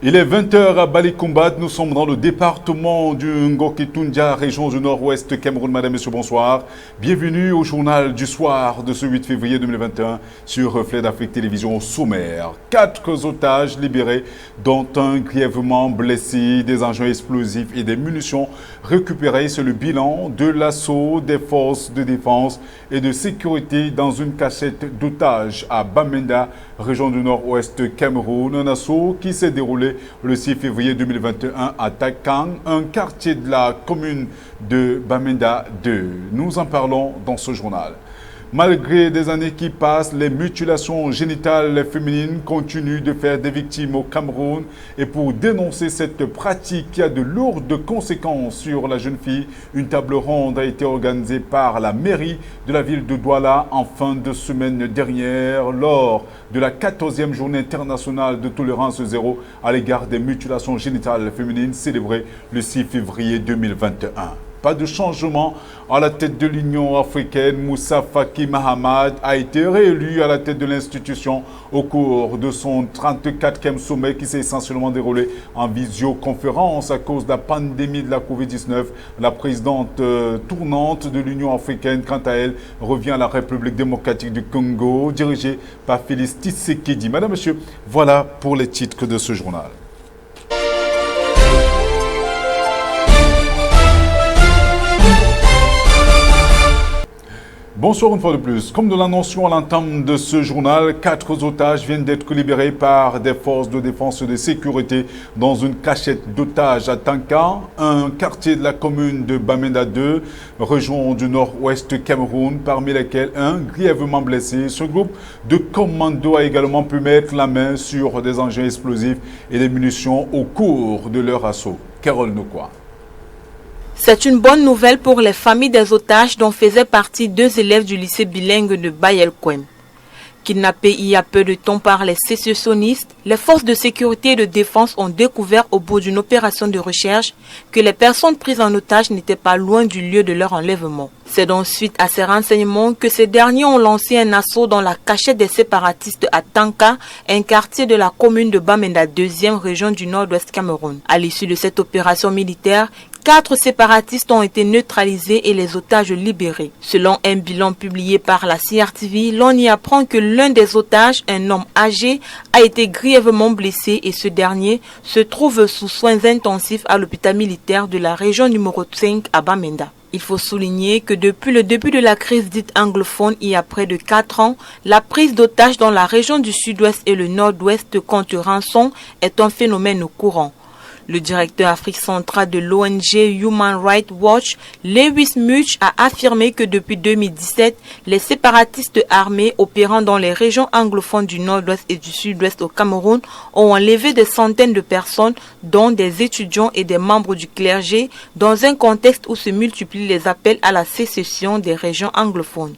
Il est 20 heures à Balikumbat, nous sommes dans le département du Ngoketundia, région du nord-ouest Cameroun. Madame, Monsieur, bonsoir. Bienvenue au journal du soir de ce 8 février 2021 sur Reflet d'Afrique Télévision au sommaire. 4 otages libérés, dont un grièvement blessé, des engins explosifs et des munitions récupérées. C'est le bilan de l'assaut des forces de défense et de sécurité dans une cachette d'otages à Bamenda, région du nord-ouest Cameroun. Un assaut qui s'est déroulé le 6 février 2021 à Takang, un quartier de la commune de Bamenda 2. Nous en parlons dans ce journal. Malgré des années qui passent, les mutilations génitales féminines continuent de faire des victimes au Cameroun. Et pour dénoncer cette pratique qui a de lourdes conséquences sur la jeune fille, une table ronde a été organisée par la mairie de la ville de Douala en fin de semaine dernière lors de la 14e journée internationale de tolérance zéro à l'égard des mutilations génitales féminines célébrée le 6 février 2021. Pas de changement à la tête de l'Union africaine. Moussa Faki Mahamat a été réélu à la tête de l'institution au cours de son 34e sommet qui s'est essentiellement déroulé en visioconférence à cause de la pandémie de la Covid-19. La présidente tournante de l'Union africaine, quant à elle, revient à la République démocratique du Congo, dirigée par Félix Tshisekedi. Madame, Monsieur, voilà pour les titres de ce journal. Bonsoir une fois de plus. Comme nous l'annoncions à l'entame de ce journal, 4 otages viennent d'être libérés par des forces de défense et de sécurité dans une cachette d'otages à Tanka, un quartier de la commune de Bamenda 2, région du nord-ouest Cameroun, parmi lesquels un grièvement blessé. Ce groupe de commandos a également pu mettre la main sur des engins explosifs et des munitions au cours de leur assaut. Carole Nokwa. C'est une bonne nouvelle pour les familles des otages dont faisaient partie 2 élèves du lycée bilingue de Bayelkwem. Kidnappés il y a peu de temps par les sécessionnistes, les forces de sécurité et de défense ont découvert au bout d'une opération de recherche que les personnes prises en otage n'étaient pas loin du lieu de leur enlèvement. C'est donc suite à ces renseignements que ces derniers ont lancé un assaut dans la cachette des séparatistes à Tanka, un quartier de la commune de Bamenda, 2e région du nord-ouest Cameroun. À l'issue de cette opération militaire, 4 séparatistes ont été neutralisés et les otages libérés. Selon un bilan publié par la CRTV, l'on y apprend que l'un des otages, un homme âgé, a été grièvement blessé et ce dernier se trouve sous soins intensifs à l'hôpital militaire de la région numéro 5 à Bamenda. Il faut souligner que depuis le début de la crise dite anglophone, il y a près de 4 ans, la prise d'otages dans la région du sud-ouest et le nord-ouest contre rançon est un phénomène courant. Le directeur Afrique centrale de l'ONG Human Rights Watch, Lewis Mutch, a affirmé que depuis 2017, les séparatistes armés opérant dans les régions anglophones du nord-ouest et du sud-ouest au Cameroun ont enlevé des centaines de personnes, dont des étudiants et des membres du clergé, dans un contexte où se multiplient les appels à la sécession des régions anglophones.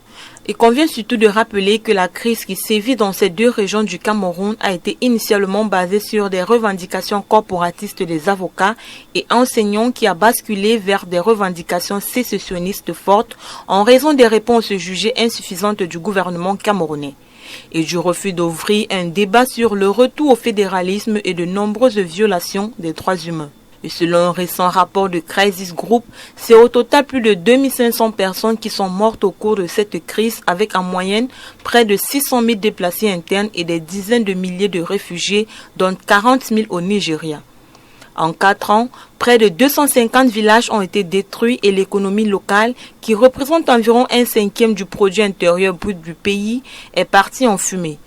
Il convient surtout de rappeler que la crise qui sévit dans ces 2 régions du Cameroun a été initialement basée sur des revendications corporatistes des avocats et enseignants qui a basculé vers des revendications sécessionnistes fortes en raison des réponses jugées insuffisantes du gouvernement camerounais et du refus d'ouvrir un débat sur le retour au fédéralisme et de nombreuses violations des droits humains. Et selon un récent rapport de Crisis Group, c'est au total plus de 2500 personnes qui sont mortes au cours de cette crise, avec en moyenne près de 600 000 déplacés internes et des dizaines de milliers de réfugiés, dont 40 000 au Nigeria. En 4 ans, près de 250 villages ont été détruits et l'économie locale, qui représente environ 1/5 du produit intérieur brut du pays, est partie en fumée.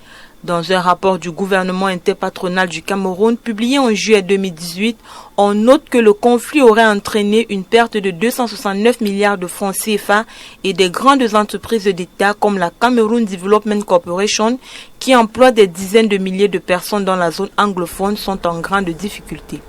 Dans un rapport du gouvernement interpatronal du Cameroun publié en juillet 2018, on note que le conflit aurait entraîné une perte de 269 milliards de francs CFA et des grandes entreprises d'État comme la Cameroon Development Corporation, qui emploie des dizaines de milliers de personnes dans la zone anglophone, sont en grande difficulté.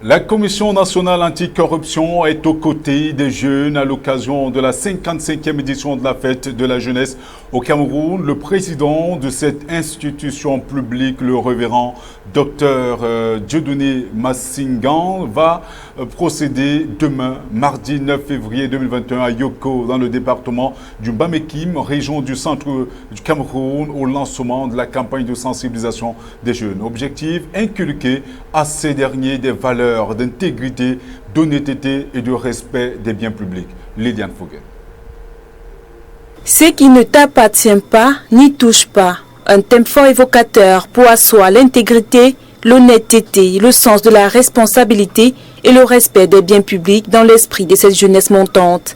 La Commission nationale anticorruption est aux côtés des jeunes à l'occasion de la 55e édition de la fête de la jeunesse au Cameroun. Le président de cette institution publique, le révérend Dr Dieudonné Massingan, va procéder demain, mardi 9 février 2021, à Yoko, dans le département du Bamekim, région du centre du Cameroun, au lancement de la campagne de sensibilisation des jeunes. Objectif, inculquer à ces derniers des valeurs d'intégrité, d'honnêteté et de respect des biens publics. Lydiane Fouguet. Ce qui ne t'appartient pas n'y touche pas. Un thème fort évocateur pour asseoir l'intégrité, l'honnêteté, le sens de la responsabilité et le respect des biens publics dans l'esprit de cette jeunesse montante.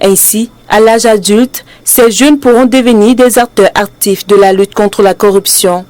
Ainsi, à l'âge adulte, ces jeunes pourront devenir des acteurs actifs de la lutte contre la corruption.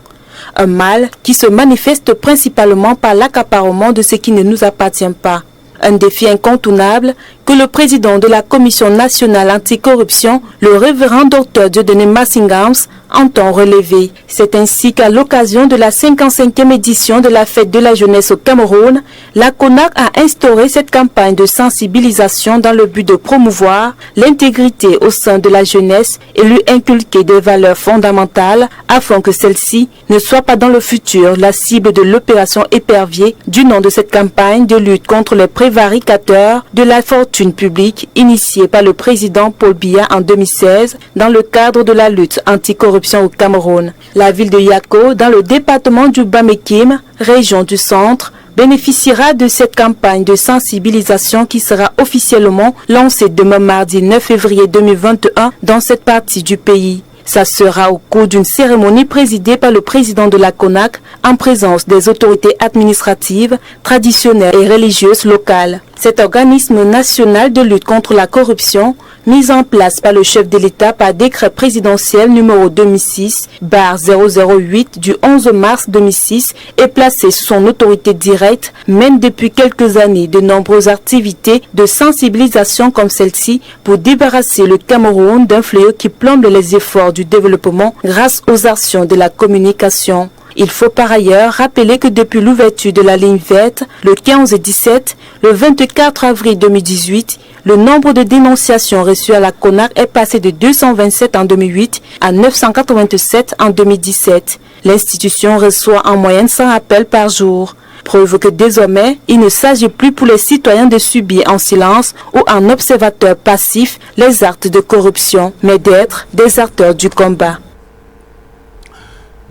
Un mal qui se manifeste principalement par l'accaparement de ce qui ne nous appartient pas. Un défi incontournable que le président de la Commission nationale anticorruption, le révérend Dr Dieudonné Massingams, entend relever. C'est ainsi qu'à l'occasion de la 55e édition de la fête de la jeunesse au Cameroun, la CONAC a instauré cette campagne de sensibilisation dans le but de promouvoir l'intégrité au sein de la jeunesse et lui inculquer des valeurs fondamentales afin que celle-ci ne soit pas dans le futur la cible de l'opération Épervier du nom de cette campagne de lutte contre les prévaricateurs de la fortune publique initiée par le président Paul Biya en 2016 dans le cadre de la lutte anticorruption au Cameroun. La ville de Yako, dans le département du Bamekim, région du centre, bénéficiera de cette campagne de sensibilisation qui sera officiellement lancée demain mardi 9 février 2021 dans cette partie du pays. Ça sera au cours d'une cérémonie présidée par le président de la CONAC en présence des autorités administratives, traditionnelles et religieuses locales. Cet organisme national de lutte contre la corruption, mis en place par le chef de l'État par décret présidentiel numéro 2006/008 du 11 mars 2006 et placé sous son autorité directe, mène depuis quelques années de nombreuses activités de sensibilisation comme celle-ci pour débarrasser le Cameroun d'un fléau qui plombe les efforts du développement grâce aux actions de la communication. Il faut par ailleurs rappeler que depuis l'ouverture de la ligne verte, le 15 et 17, le 24 avril 2018, le nombre de dénonciations reçues à la CONAC est passé de 227 en 2008 à 987 en 2017. L'institution reçoit en moyenne 100 appels par jour. Preuve que désormais, il ne s'agit plus pour les citoyens de subir en silence ou en observateur passif les actes de corruption, mais d'être des acteurs du combat.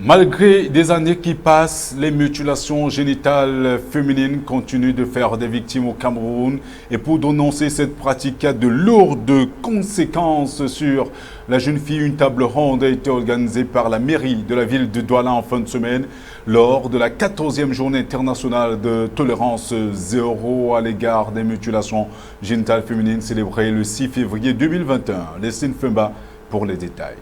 Malgré des années qui passent, les mutilations génitales féminines continuent de faire des victimes au Cameroun. Et pour dénoncer cette pratique qui a de lourdes conséquences sur la jeune fille, une table ronde a été organisée par la mairie de la ville de Douala en fin de semaine lors de la 14e journée internationale de tolérance zéro à l'égard des mutilations génitales féminines célébrée le 6 février 2021. Lestine Femba pour les détails.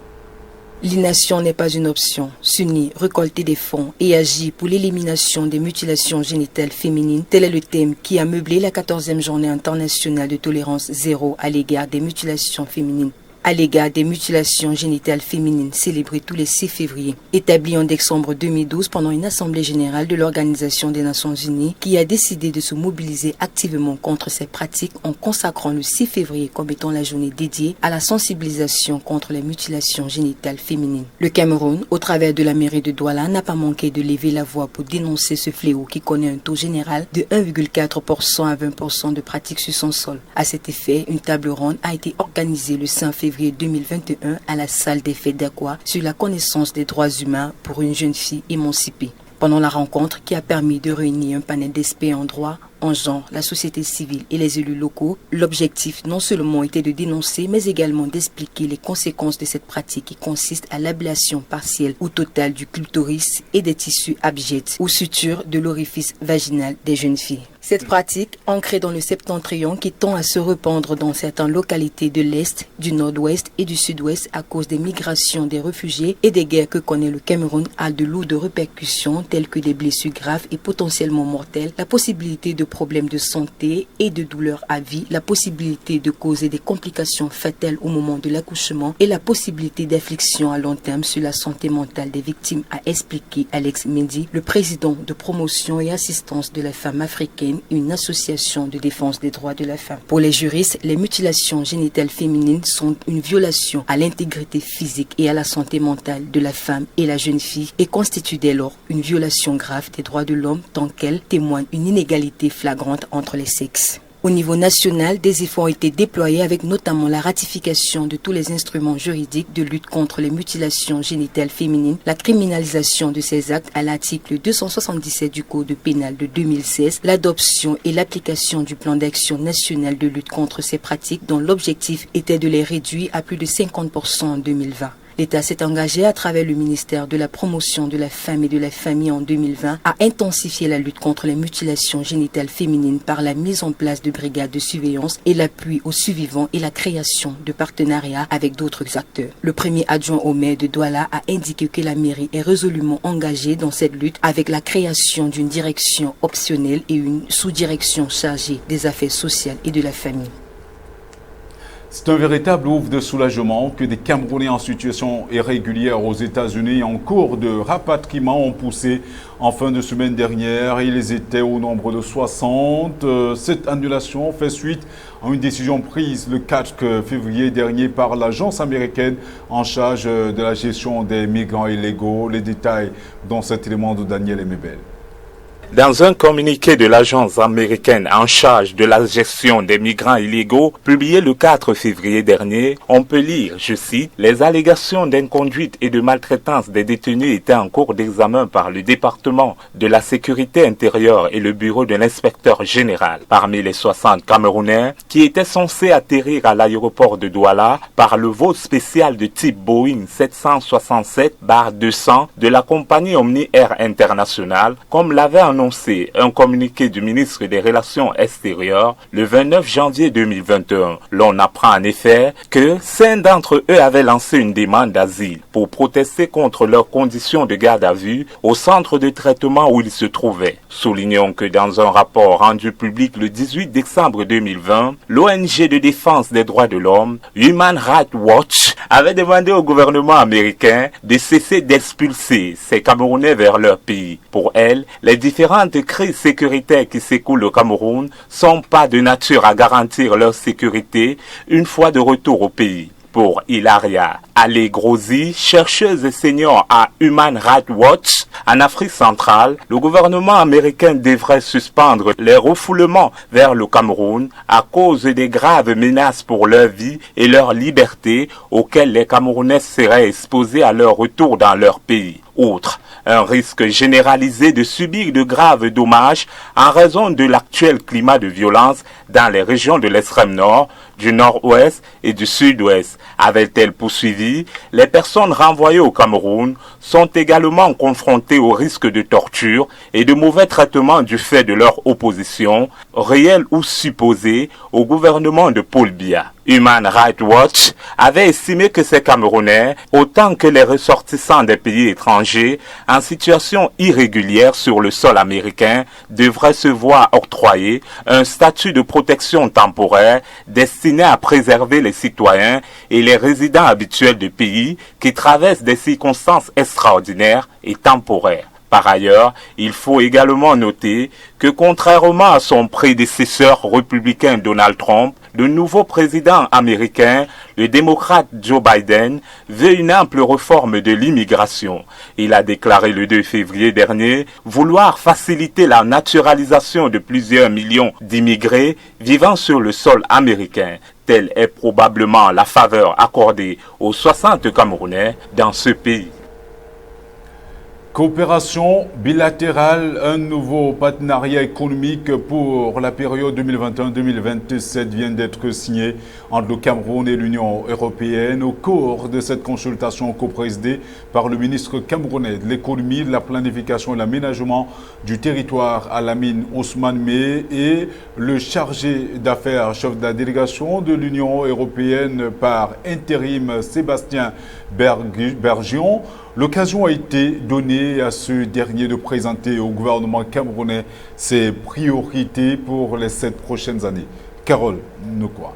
L'inaction n'est pas une option. S'unir, récolter des fonds et agir pour l'élimination des mutilations génitales féminines, tel est le thème qui a meublé la 14e journée internationale de tolérance zéro à l'égard des mutilations féminines. À l'égard des mutilations génitales féminines célébrées tous les 6 février, établie en décembre 2012 pendant une assemblée générale de l'Organisation des Nations Unies qui a décidé de se mobiliser activement contre ces pratiques en consacrant le 6 février comme étant la journée dédiée à la sensibilisation contre les mutilations génitales féminines. Le Cameroun, au travers de la mairie de Douala, n'a pas manqué de lever la voix pour dénoncer ce fléau qui connaît un taux général de 1,4% à 20% de pratiques sur son sol. À cet effet, une table ronde a été organisée le 5 février 2021 à la salle des fêtes d'Aqua sur la connaissance des droits humains pour une jeune fille émancipée. Pendant la rencontre qui a permis de réunir un panel d'experts en droit, en genre, la société civile et les élus locaux, l'objectif non seulement était de dénoncer, mais également d'expliquer les conséquences de cette pratique qui consiste à l'ablation partielle ou totale du clitoris et des tissus abjects ou sutures de l'orifice vaginal des jeunes filles. Cette pratique, ancrée dans le septentrion qui tend à se répandre dans certaines localités de l'Est, du Nord-Ouest et du Sud-Ouest à cause des migrations des réfugiés et des guerres que connaît le Cameroun, a de lourdes répercussions telles que des blessures graves et potentiellement mortelles, la possibilité de problèmes de santé et de douleurs à vie, la possibilité de causer des complications fatales au moment de l'accouchement et la possibilité d'affliction à long terme sur la santé mentale des victimes, a expliqué Alex Mendy, le président de promotion et assistance de la femme africaine TEM, une association de défense des droits de la femme. Pour les juristes, les mutilations génitales féminines sont une violation à l'intégrité physique et à la santé mentale de la femme et la jeune fille et constituent dès lors une violation grave des droits de l'homme tant qu'elle témoigne une inégalité flagrante entre les sexes. Au niveau national, des efforts ont été déployés avec notamment la ratification de tous les instruments juridiques de lutte contre les mutilations génitales féminines, la criminalisation de ces actes à l'article 277 du Code pénal de 2016, l'adoption et l'application du plan d'action national de lutte contre ces pratiques dont l'objectif était de les réduire à plus de 50% en 2020. L'État s'est engagé à travers le ministère de la Promotion de la Femme et de la Famille en 2020 à intensifier la lutte contre les mutilations génitales féminines par la mise en place de brigades de surveillance et l'appui aux survivants et la création de partenariats avec d'autres acteurs. Le premier adjoint au maire de Douala a indiqué que la mairie est résolument engagée dans cette lutte avec la création d'une direction optionnelle et une sous-direction chargée des affaires sociales et de la famille. C'est un véritable ouf de soulagement que des Camerounais en situation irrégulière aux États-Unis en cours de rapatriement ont poussé en fin de semaine dernière. Ils étaient au nombre de 60. Cette annulation fait suite à une décision prise le 4 février dernier par l'agence américaine en charge de la gestion des migrants illégaux. Les détails dans cet élément de Daniel Emebel. Dans un communiqué de l'agence américaine en charge de la gestion des migrants illégaux, publié le 4 février dernier, on peut lire, je cite, « Les allégations d'inconduite et de maltraitance des détenus étaient en cours d'examen par le département de la sécurité intérieure et le bureau de l'inspecteur général. Parmi les 60 Camerounais qui étaient censés atterrir à l'aéroport de Douala par le vol spécial de type Boeing 767-200 de la compagnie Omni Air International, comme l'avait annoncé un communiqué du ministre des Relations extérieures le 29 janvier 2021. L'on apprend en effet que 5 d'entre eux avaient lancé une demande d'asile pour protester contre leurs conditions de garde à vue au centre de traitement où ils se trouvaient. Soulignons que dans un rapport rendu public le 18 décembre 2020, l'ONG de défense des droits de l'homme, Human Rights Watch, avait demandé au gouvernement américain de cesser d'expulser ces Camerounais vers leur pays. Pour elle, les différentes crises sécuritaires qui s'écoulent au Cameroun sont pas de nature à garantir leur sécurité une fois de retour au pays. Pour Hilaria Allegrosi, chercheuse et senior à Human Rights Watch en Afrique centrale, le gouvernement américain devrait suspendre les refoulements vers le Cameroun à cause des graves menaces pour leur vie et leur liberté auxquelles les Camerounais seraient exposés à leur retour dans leur pays. Outre un risque généralisé de subir de graves dommages en raison de l'actuel climat de violence dans les régions de l'extrême nord, du nord-ouest et du sud-ouest. Avait-elle poursuivi, les personnes renvoyées au Cameroun sont également confrontées au risque de torture et de mauvais traitements du fait de leur opposition, réelle ou supposée, au gouvernement de Paul Biya. Human Rights Watch avait estimé que ces Camerounais, autant que les ressortissants des pays étrangers en situation irrégulière sur le sol américain, devraient se voir octroyer un statut de protection temporaire destiné à préserver les citoyens et les résidents habituels du pays qui traversent des circonstances extraordinaires et temporaires. Par ailleurs, il faut également noter que contrairement à son prédécesseur républicain Donald Trump, le nouveau président américain, le démocrate Joe Biden, veut une ample réforme de l'immigration. Il a déclaré le 2 février dernier vouloir faciliter la naturalisation de plusieurs millions d'immigrés vivant sur le sol américain. Telle est probablement la faveur accordée aux 60 Camerounais dans ce pays. Coopération bilatérale, un nouveau partenariat économique pour la période 2021-2027 vient d'être signé entre le Cameroun et l'Union européenne au cours de cette consultation coprésidée par le ministre camerounais de l'économie, de la planification et de l'aménagement du territoire Alamine Ousmane Meh et le chargé d'affaires, chef de la délégation de l'Union européenne par intérim Sébastien Bergion. L'occasion a été donnée à ce dernier de présenter au gouvernement camerounais ses priorités pour les 7 prochaines années. Carole Nokwa.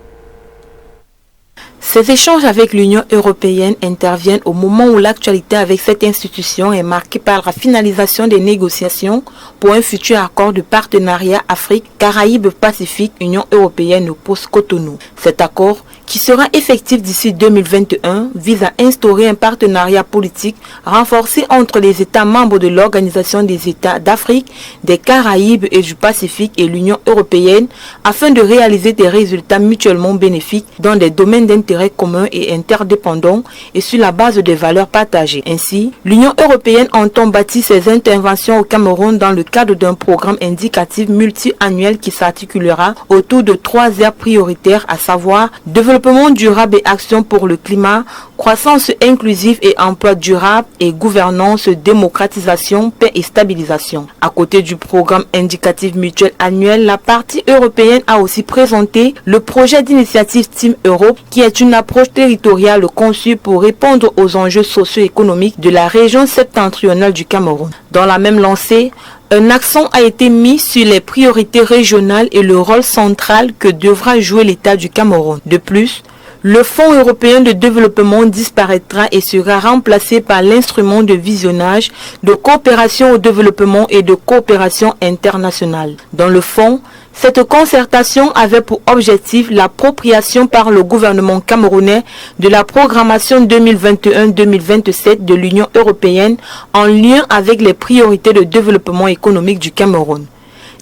Ces échanges avec l'Union européenne interviennent au moment où l'actualité avec cette institution est marquée par la finalisation des négociations pour un futur accord de partenariat Afrique, Caraïbes, Pacifique, Union européenne post-Cotonou. Cet accord, qui sera effectif d'ici 2021, vise à instaurer un partenariat politique renforcé entre les États membres de l'Organisation des États d'Afrique, des Caraïbes et du Pacifique et l'Union européenne afin de réaliser des résultats mutuellement bénéfiques dans des domaines d'intérêt commun et interdépendants et sur la base des valeurs partagées. Ainsi, l'Union européenne entend bâtir ses interventions au Cameroun dans le cadre d'un programme indicatif multi-annuel qui s'articulera autour de 3 aires prioritaires, à savoir développement durable et action pour le climat, croissance inclusive et emploi durable et gouvernance, démocratisation, paix et stabilisation. À côté du programme indicatif mutuel annuel, la partie européenne a aussi présenté le projet d'initiative Team Europe, qui est une approche territoriale conçue pour répondre aux enjeux socio-économiques de la région septentrionale du Cameroun. Dans la même lancée, un accent a été mis sur les priorités régionales et le rôle central que devra jouer l'État du Cameroun. De plus, le Fonds européen de développement disparaîtra et sera remplacé par l'instrument de visionnage, de coopération au développement et de coopération internationale. Dans le fond, cette concertation avait pour objectif l'appropriation par le gouvernement camerounais de la programmation 2021-2027 de l'Union européenne en lien avec les priorités de développement économique du Cameroun.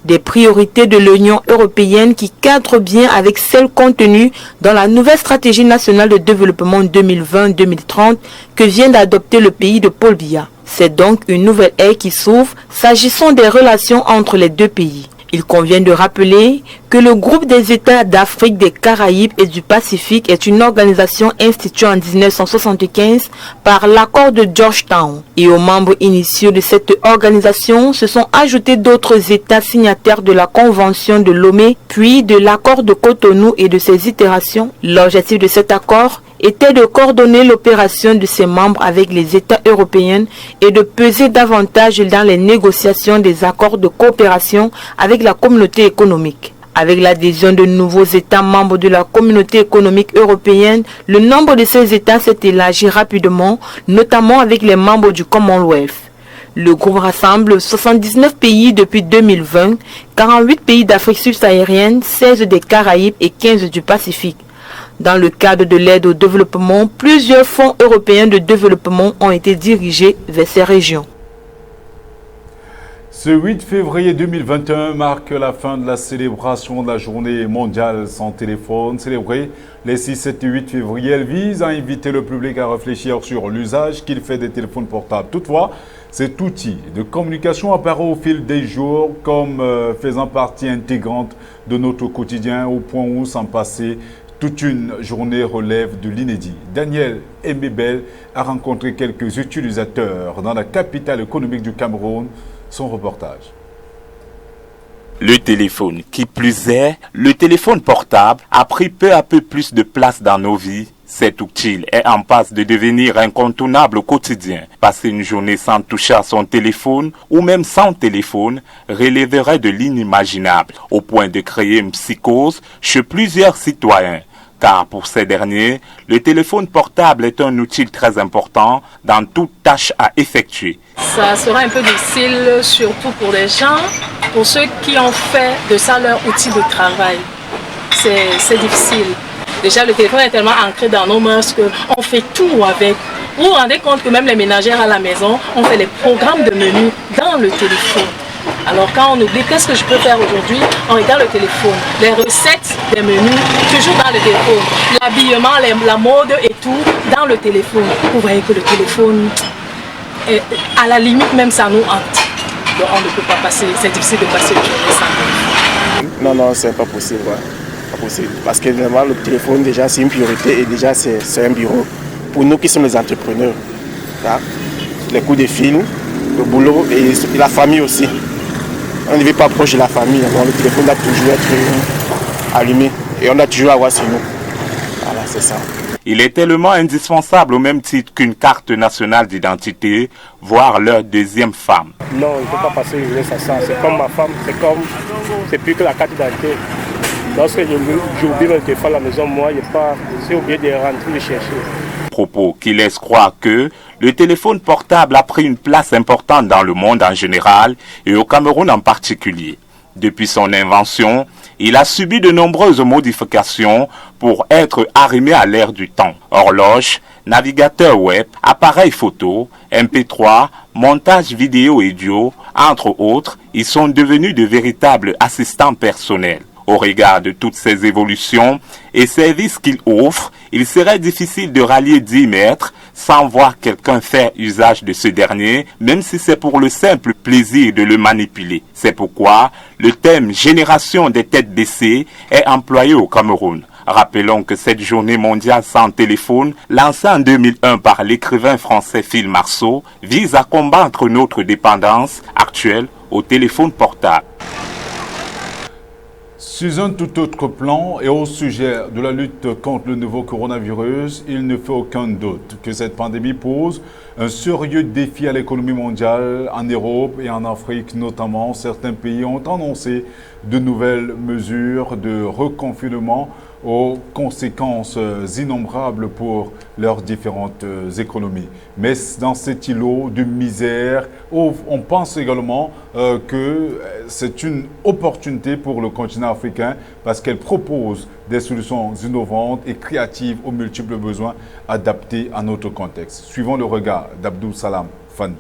Des priorités de l'Union européenne qui cadrent bien avec celles contenues dans la nouvelle stratégie nationale de développement 2020-2030 que vient d'adopter le pays de Paul Biya. C'est donc une nouvelle ère qui s'ouvre s'agissant des relations entre les deux pays. Il convient de rappeler que le groupe des États d'Afrique, des Caraïbes et du Pacifique est une organisation instituée en 1975 par l'accord de Georgetown. Et aux membres initiaux de cette organisation se sont ajoutés d'autres États signataires de la Convention de Lomé, puis de l'accord de Cotonou et de ses itérations. L'objectif de cet accord était de coordonner l'opération de ses membres avec les États européens et de peser davantage dans les négociations des accords de coopération avec la communauté économique. Avec l'adhésion de nouveaux États membres de la communauté économique européenne, le nombre de ces États s'est élargi rapidement, notamment avec les membres du Commonwealth. Le groupe rassemble 79 pays depuis 2020, 48 pays d'Afrique subsaharienne, 16 des Caraïbes et 15 du Pacifique. Dans le cadre de l'aide au développement, plusieurs fonds européens de développement ont été dirigés vers ces régions. Ce 8 février 2021 marque la fin de la célébration de la journée mondiale sans téléphone. Célébrée les 6, 7 et 8 février, elle vise à inviter le public à réfléchir sur l'usage qu'il fait des téléphones portables. Toutefois, cet outil de communication apparaît au fil des jours comme faisant partie intégrante de notre quotidien, au point où s'en passer toute une journée relève de l'inédit. Daniel Mbebel a rencontré quelques utilisateurs dans la capitale économique du Cameroun. Son reportage. Le téléphone, qui plus est, le téléphone portable a pris peu à peu plus de place dans nos vies. Cet outil est en passe de devenir incontournable au quotidien. Passer une journée sans toucher à son téléphone ou même sans téléphone relèverait de l'inimaginable, au point de créer une psychose chez plusieurs citoyens. Car pour ces derniers, le téléphone portable est un outil très important dans toute tâche à effectuer. Ça sera un peu difficile, surtout pour les gens, pour ceux qui ont fait de ça leur outil de travail. C'est difficile. Déjà, le téléphone est tellement ancré dans nos mœurs qu'on fait tout avec. Vous vous rendez compte que même les ménagères à la maison, on fait les programmes de menu dans le téléphone. Alors quand on oublie qu'est-ce que je peux faire aujourd'hui, on regarde le téléphone. Les recettes des menus, toujours dans le téléphone. L'habillement, la mode et tout, dans le téléphone. Vous voyez que le téléphone, à la limite même, ça nous hante. Donc on ne peut pas passer, c'est difficile de passer une journée sans téléphone. Non, c'est pas possible. Ouais. Pas possible. Parce que vraiment, le téléphone, déjà, c'est une priorité et déjà, c'est un bureau. Pour nous qui sommes les entrepreneurs, hein, les coups de fil, le boulot et la famille aussi. On ne vit pas proche de la famille, donc le téléphone doit toujours être allumé et on doit toujours avoir sur nous. Voilà, c'est ça. Il est tellement indispensable au même titre qu'une carte nationale d'identité, voire leur deuxième femme. Non, il ne faut pas passer une journée sans ça. C'est comme ma femme, c'est plus que la carte d'identité. Lorsque j'oublie mon téléphone à la maison, moi, j'ai oublié de rentrer le chercher. Propos qui laissent croire que le téléphone portable a pris une place importante dans le monde en général et au Cameroun en particulier. Depuis son invention, il a subi de nombreuses modifications pour être arrimé à l'ère du temps. Horloge, navigateur web, appareil photo, MP3, montage vidéo et audio, entre autres, ils sont devenus de véritables assistants personnels. Au regard de toutes ces évolutions et services qu'il offre, il serait difficile de rallier 10 mètres sans voir quelqu'un faire usage de ce dernier, même si c'est pour le simple plaisir de le manipuler. C'est pourquoi le thème « Génération des têtes baissées » est employé au Cameroun. Rappelons que cette journée mondiale sans téléphone, lancée en 2001 par l'écrivain français Phil Marceau, vise à combattre notre dépendance actuelle au téléphone portable. Sur un tout autre plan et au sujet de la lutte contre le nouveau coronavirus, il ne fait aucun doute que cette pandémie pose un sérieux défi à l'économie mondiale, en Europe et en Afrique notamment. Certains pays ont annoncé de nouvelles mesures de reconfinement aux conséquences innombrables pour leurs différentes économies. Mais dans cet îlot de misère, on pense également que c'est une opportunité pour le continent africain parce qu'elle propose des solutions innovantes et créatives aux multiples besoins adaptés à notre contexte. Suivons le regard d'Abdou Salam Fan.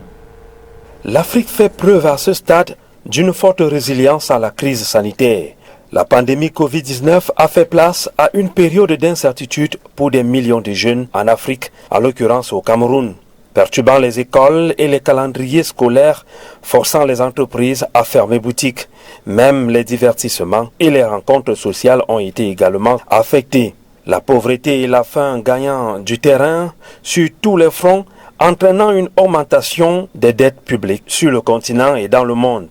L'Afrique fait preuve à ce stade d'une forte résilience à la crise sanitaire. La pandémie Covid-19 a fait place à une période d'incertitude pour des millions de jeunes en Afrique, en l'occurrence au Cameroun, perturbant les écoles et les calendriers scolaires, forçant les entreprises à fermer boutique. Même les divertissements et les rencontres sociales ont été également affectés. La pauvreté et la faim gagnant du terrain sur tous les fronts, entraînant une augmentation des dettes publiques sur le continent et dans le monde.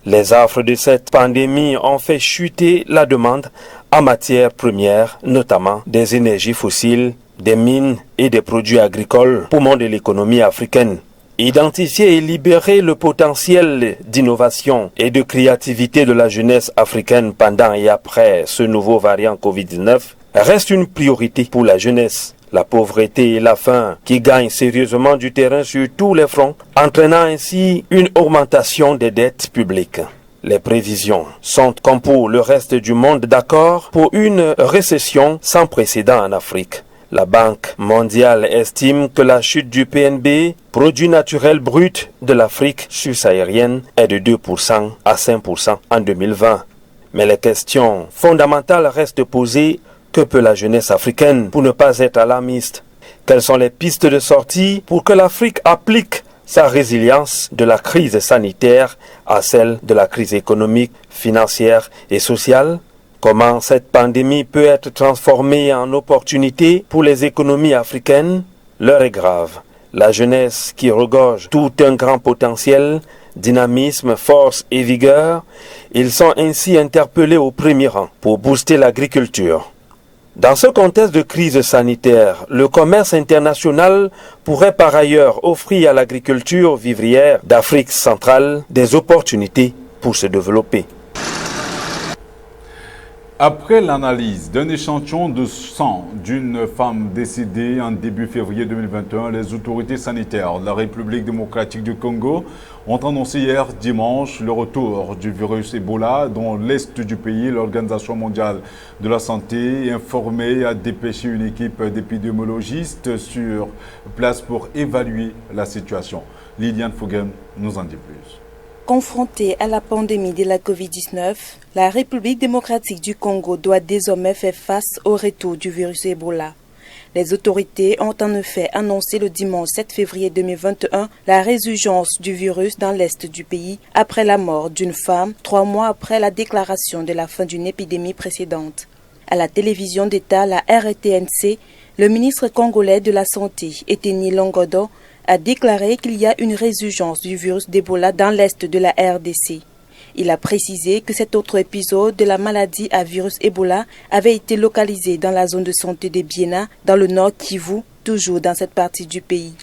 Les affres de cette pandémie ont fait chuter la demande en matières premières, notamment des énergies fossiles, des mines et des produits agricoles, poumons de l'économie africaine. Identifier et libérer le potentiel d'innovation et de créativité de la jeunesse africaine pendant et après ce nouveau variant Covid-19 reste une priorité pour la jeunesse. La pauvreté et la faim qui gagnent sérieusement du terrain sur tous les fronts, entraînant ainsi une augmentation des dettes publiques. Les prévisions sont, comme pour le reste du monde, d'accord pour une récession sans précédent en Afrique. La Banque mondiale estime que la chute du PNB, produit naturel brut de l'Afrique subsaharienne, est de 2% à 5% en 2020. Mais les questions fondamentales restent posées. Que peut la jeunesse africaine pour ne pas être alarmiste? Quelles sont les pistes de sortie pour que l'Afrique applique sa résilience de la crise sanitaire à celle de la crise économique, financière et sociale? Comment cette pandémie peut être transformée en opportunité pour les économies africaines? L'heure est grave. La jeunesse qui regorge tout un grand potentiel, dynamisme, force et vigueur, ils sont ainsi interpellés au premier rang pour booster l'agriculture. Dans ce contexte de crise sanitaire, le commerce international pourrait par ailleurs offrir à l'agriculture vivrière d'Afrique centrale des opportunités pour se développer. Après l'analyse d'un échantillon de sang d'une femme décédée en début février 2021, les autorités sanitaires de la République démocratique du Congo ont annoncé hier dimanche le retour du virus Ebola dans l'est du pays. L'Organisation mondiale de la santé est informée et a dépêché une équipe d'épidémiologistes sur place pour évaluer la situation. Liliane Fouguen nous en dit plus. Confrontée à la pandémie de la Covid-19, la République démocratique du Congo doit désormais faire face au retour du virus Ebola. Les autorités ont en effet annoncé le dimanche 7 février 2021 la résurgence du virus dans l'est du pays après la mort d'une femme 3 mois après la déclaration de la fin d'une épidémie précédente. À la télévision d'État, la RTNC, le ministre congolais de la Santé, Eteni Longodo, a déclaré qu'il y a une résurgence du virus d'Ebola dans l'est de la RDC. Il a précisé que cet autre épisode de la maladie à virus Ebola avait été localisé dans la zone de santé de Biena, dans le nord Kivu, toujours dans cette partie du pays.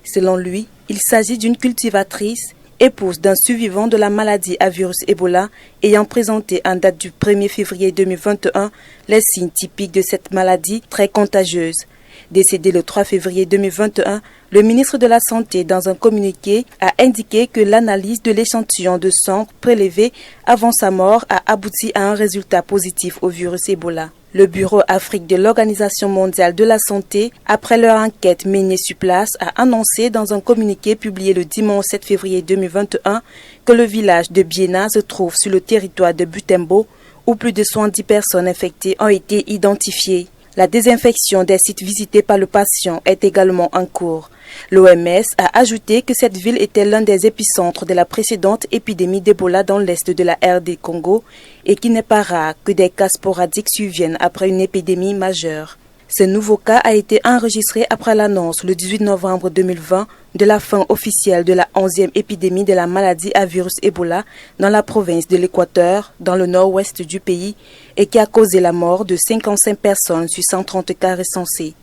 Selon lui, il s'agit d'une cultivatrice épouse d'un survivant de la maladie à virus Ebola, ayant présenté en date du 1er février 2021 les signes typiques de cette maladie très contagieuse. Décédé le 3 février 2021, le ministre de la Santé, dans un communiqué, a indiqué que l'analyse de l'échantillon de sang prélevé avant sa mort a abouti à un résultat positif au virus Ebola. Le Bureau Afrique de l'Organisation mondiale de la santé, après leur enquête menée sur place, a annoncé dans un communiqué publié le dimanche 7 février 2021 que le village de Biena se trouve sur le territoire de Butembo, où plus de 70 personnes infectées ont été identifiées. La désinfection des sites visités par le patient est également en cours. L'OMS a ajouté que cette ville était l'un des épicentres de la précédente épidémie d'Ebola dans l'est de la RD Congo et qu'il n'est pas rare que des cas sporadiques surviennent après une épidémie majeure. Ce nouveau cas a été enregistré après l'annonce le 18 novembre 2020 de la fin officielle de la 11e épidémie de la maladie à virus Ebola dans la province de l'Équateur, dans le nord-ouest du pays, et qui a causé la mort de 55 personnes sur 130 cas recensés.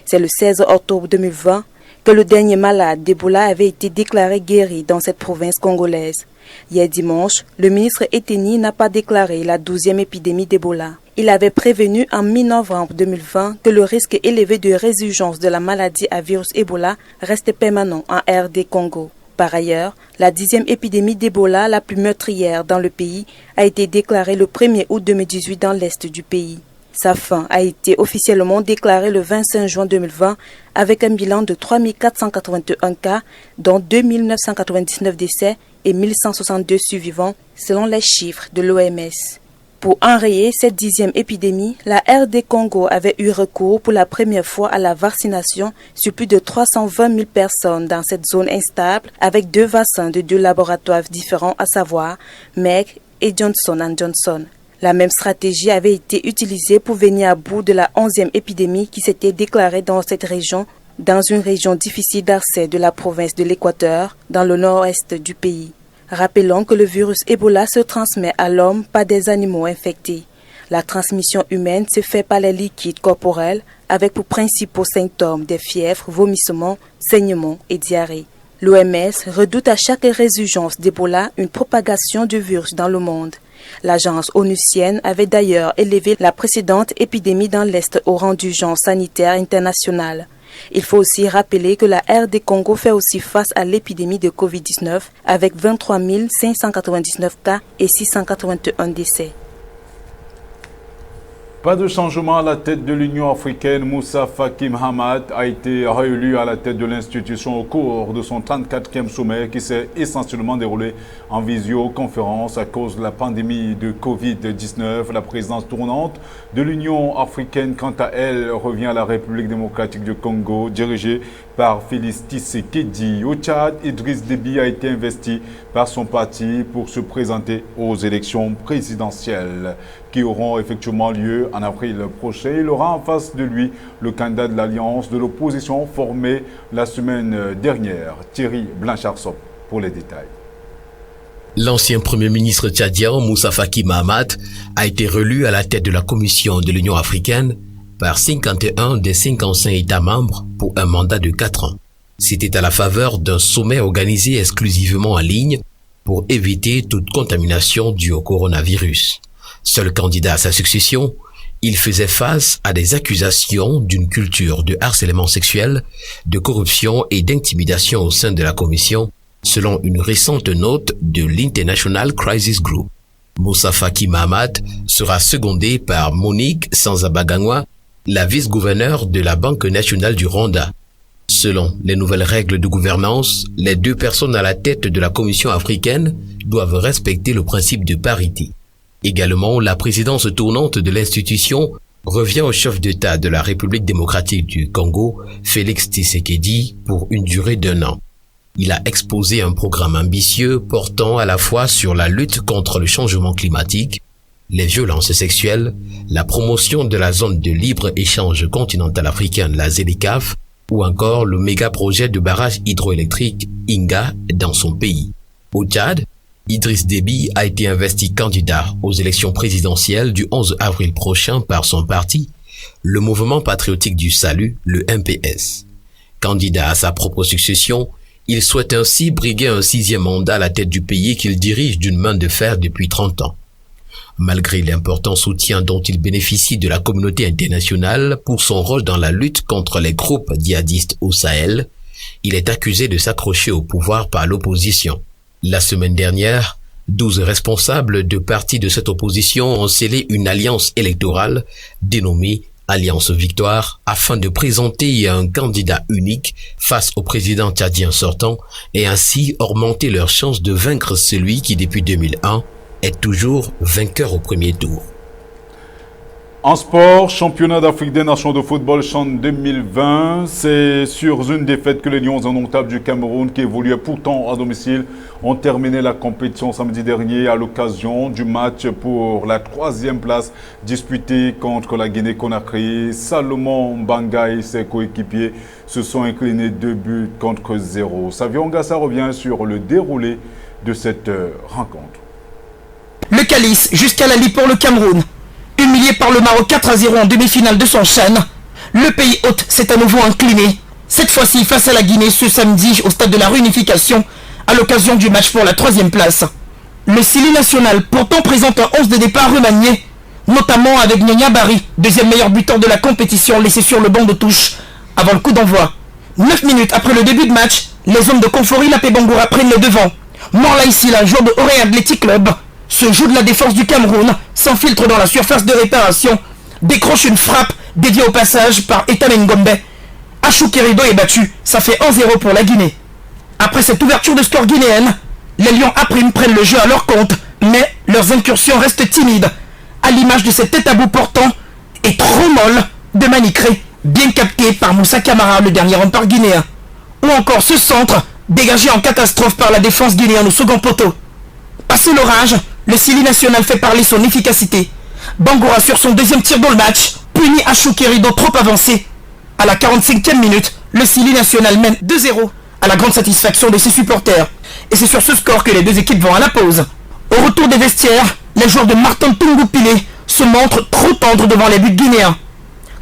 C'est le 16 octobre 2020 que le dernier malade d'Ebola avait été déclaré guéri dans cette province congolaise. Hier dimanche, le ministre Eteni n'a pas déclaré la 12e épidémie d'Ebola. Il avait prévenu en mi-novembre 2020 que le risque élevé de résurgence de la maladie à virus Ebola reste permanent en RD Congo. Par ailleurs, la 10e épidémie d'Ebola, la plus meurtrière dans le pays, a été déclarée le 1er août 2018 dans l'est du pays. Sa fin a été officiellement déclarée le 25 juin 2020 avec un bilan de 3 481 cas, dont 2 999 décès et 1162 survivants, selon les chiffres de l'OMS. Pour enrayer cette 10e épidémie, la RD Congo avait eu recours pour la première fois à la vaccination sur plus de 320 000 personnes dans cette zone instable avec 2 vaccins de 2 laboratoires différents, à savoir Merck et Johnson & Johnson. La même stratégie avait été utilisée pour venir à bout de la 11e épidémie qui s'était déclarée dans cette région, dans une région difficile d'accès de la province de l'Équateur, dans le nord-est du pays. Rappelons que le virus Ebola se transmet à l'homme par des animaux infectés. La transmission humaine se fait par les liquides corporels avec pour principaux symptômes des fièvres, vomissements, saignements et diarrhée. L'OMS redoute à chaque résurgence d'Ebola une propagation du virus dans le monde. L'agence onusienne avait d'ailleurs élevé la précédente épidémie dans l'Est au rang d'urgence sanitaire internationale. Il faut aussi rappeler que la RD Congo fait aussi face à l'épidémie de Covid-19 avec 23 599 cas et 681 décès. Pas de changement à la tête de l'Union africaine. Moussa Faki Mahamat a été réélu à la tête de l'institution au cours de son 34e sommet qui s'est essentiellement déroulé en visioconférence à cause de la pandémie de Covid-19. La présidence tournante de l'Union africaine, quant à elle, revient à la République démocratique du Congo, dirigée par Félix Tshisekedi. Au Tchad, Idriss Déby a été investi par son parti pour se présenter aux élections présidentielles qui auront effectivement lieu en avril prochain. Il aura en face de lui le candidat de l'alliance de l'opposition formé la semaine dernière, Thierry Blanchard-Sop, pour les détails. L'ancien Premier ministre tchadien Moussa Faki Mahamat a été réélu à la tête de la Commission de l'Union africaine par 51 des 55 États membres pour un mandat de 4 ans. C'était à la faveur d'un sommet organisé exclusivement en ligne pour éviter toute contamination due au coronavirus. Seul candidat à sa succession, il faisait face à des accusations d'une culture de harcèlement sexuel, de corruption et d'intimidation au sein de la commission, selon une récente note de l'International Crisis Group. Moussa Faki Mahamat sera secondé par Monique Sanzabagangwa, la vice-gouverneure de la Banque nationale du Rwanda. Selon les nouvelles règles de gouvernance, les 2 personnes à la tête de la Commission africaine doivent respecter le principe de parité. Également, la présidence tournante de l'institution revient au chef d'État de la République démocratique du Congo, Félix Tshisekedi, pour une durée d'1 an. Il a exposé un programme ambitieux portant à la fois sur la lutte contre le changement climatique, les violences sexuelles, la promotion de la zone de libre-échange continentale africaine, la ZLECAf, ou encore le méga-projet de barrage hydroélectrique Inga dans son pays. Au Tchad, Idriss Déby a été investi candidat aux élections présidentielles du 11 avril prochain par son parti, le Mouvement patriotique du salut, le MPS. Candidat à sa propre succession, Il souhaite ainsi briguer un 6e mandat à la tête du pays qu'il dirige d'une main de fer depuis 30 ans. Malgré l'important soutien dont il bénéficie de la communauté internationale pour son rôle dans la lutte contre les groupes djihadistes au Sahel, il est accusé de s'accrocher au pouvoir par l'opposition. La semaine dernière, 12 responsables de partis de cette opposition ont scellé une alliance électorale dénommée Alliance Victoire afin de présenter un candidat unique face au président tchadien sortant et ainsi augmenter leurs chances de vaincre celui qui depuis 2001 est toujours vainqueur au premier tour. En sport, championnat d'Afrique des Nations de football CHAN 2020, c'est sur une défaite que les Lions indomptables du Cameroun, qui évoluaient pourtant à domicile, ont terminé la compétition samedi dernier à l'occasion du match pour la 3e place disputée contre la Guinée-Conakry. Salomon Mbanga et ses coéquipiers se sont inclinés 2 buts contre 0. Savio Ngassa revient sur le déroulé de cette rencontre. Le calice jusqu'à la lie pour le Cameroun. Humilié par le Maroc 4-0 en demi-finale de son CHAN, le pays hôte s'est à nouveau incliné, cette fois-ci face à la Guinée ce samedi au stade de la Réunification, à l'occasion du match pour la 3e place. Le Sili national pourtant présente un 11 de départ remanié, notamment avec Nyanya Bari, 2e meilleur buteur de la compétition laissé sur le banc de touche avant le coup d'envoi. 9 minutes après le début de match, les hommes de Konfori Lapé Bangoura prennent le devant. Morla Isila, joueur de Oré Athletic Club, ce joue de la défense du Cameroun, s'infiltre dans la surface de réparation, décroche une frappe dédiée au passage par Etam Ngombe. Achou Kerido est battu, ça fait 1-0 pour la Guinée. Après cette ouverture de score guinéenne, les Lions A' prennent le jeu à leur compte, mais leurs incursions restent timides, à l'image de cette tête à bout portant et trop molle de Manicré, bien capté par Moussa Camara, le dernier rempart guinéen. Ou encore ce centre, dégagé en catastrophe par la défense guinéenne au second poteau. Passé l'orage, le Sili national fait parler son efficacité. Bangoura sur son 2e tir dans le match, punit Achou Kerido trop avancé. À la 45e minute, le Sili national mène 2-0, à la grande satisfaction de ses supporters. Et c'est sur ce score que les deux équipes vont à la pause. Au retour des vestiaires, les joueurs de Martin Tungu-Pilé se montrent trop tendres devant les buts guinéens.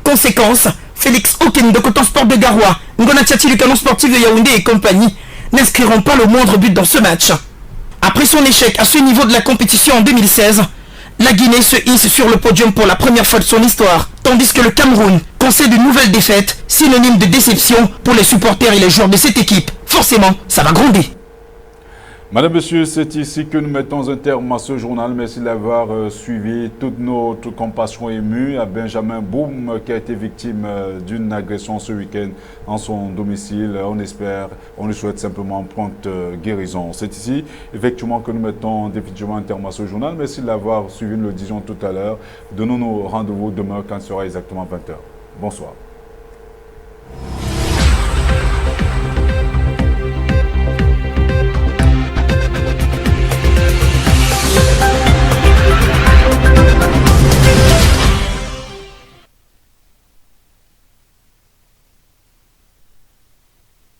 Conséquence, Félix Oken de Coton Sport de Garoua, Ngona Tiati du Canon Sportif de Yaoundé et compagnie n'inscriront pas le moindre but dans ce match. Après son échec à ce niveau de la compétition en 2016, la Guinée se hisse sur le podium pour la première fois de son histoire, tandis que le Cameroun concède une nouvelle défaite, synonyme de déception pour les supporters et les joueurs de cette équipe. Forcément, ça va gronder. Madame, Monsieur, c'est ici que nous mettons un terme à ce journal. Merci d'avoir suivi. Toute notre compassion émue à Benjamin Boum, qui a été victime d'une agression ce week-end en son domicile. On espère, on lui souhaite simplement prompte guérison. C'est ici, effectivement, que nous mettons définitivement un terme à ce journal. Merci d'avoir suivi, nous le disions tout à l'heure. Donnons-nous rendez-vous demain quand il sera exactement 20h. Bonsoir.